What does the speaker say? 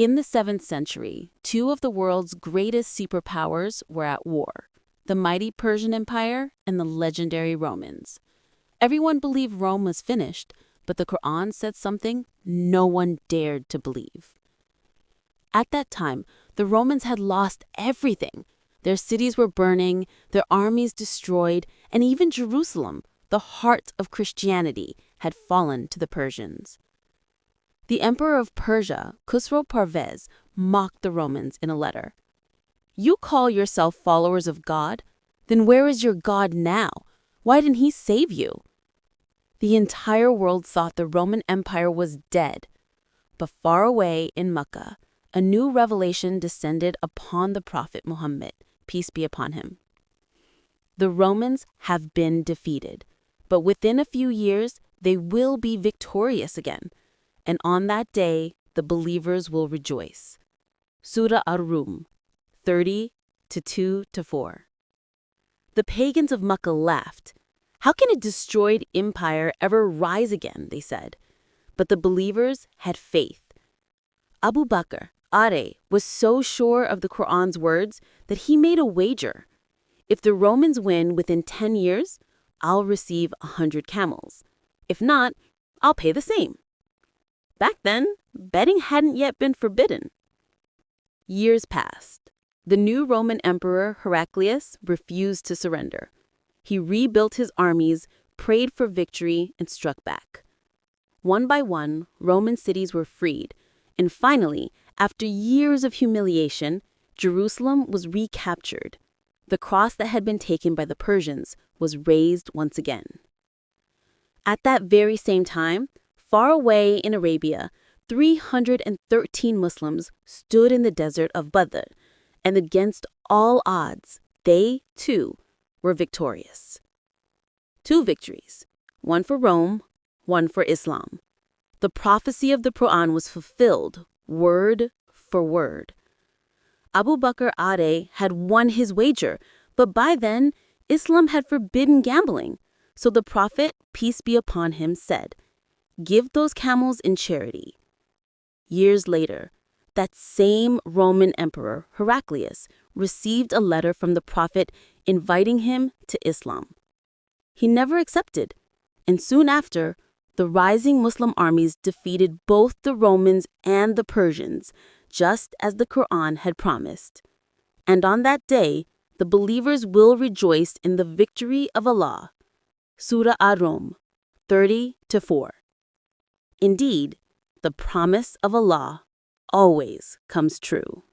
In the 7th century, two of the world's greatest superpowers were at war: the mighty Persian Empire and the legendary Romans. Everyone believed Rome was finished, but the Qur'an said something no one dared to believe. At that time, the Romans had lost everything. Their cities were burning, their armies destroyed, and even Jerusalem, the heart of Christianity, had fallen to the Persians. The emperor of Persia, Khusro Parvez, mocked the Romans in a letter. "You call yourself followers of God? Then where is your God now? Why didn't he save you?" The entire world thought the Roman Empire was dead. But far away in Mecca, a new revelation descended upon the Prophet Muhammad, peace be upon him. The Romans have been defeated, but within a few years, they will be victorious again. And on that day, the believers will rejoice. Surah Ar-Rum 30-2-4. The pagans of Mecca laughed. "How can a destroyed empire ever rise again?" they said. But the believers had faith. Abu Bakr was so sure of the Qur'an's words that he made a wager. If the Romans win within 10 years, I'll receive 100 camels. If not, I'll pay the same. Back then, betting hadn't yet been forbidden. Years passed. The new Roman emperor Heraclius refused to surrender. He rebuilt his armies, prayed for victory, and struck back. One by one, Roman cities were freed, and finally, after years of humiliation, Jerusalem was recaptured. The cross that had been taken by the Persians was raised once again. At that very same time, far away in Arabia, 313 Muslims stood in the desert of Badr, and against all odds, they, too, were victorious. 2 victories, one for Rome, one for Islam. The prophecy of the Qur'an was fulfilled, word for word. Abu Bakr had won his wager, but by then, Islam had forbidden gambling. So the Prophet, peace be upon him, said, "Give those camels in charity." Years later, that same Roman emperor, Heraclius, received a letter from the Prophet inviting him to Islam. He never accepted, and soon after, the rising Muslim armies defeated both the Romans and the Persians, just as the Qur'an had promised. And on that day, the believers will rejoice in the victory of Allah. Surah Ar-Rum 30-4. Indeed, the promise of Allah always comes true.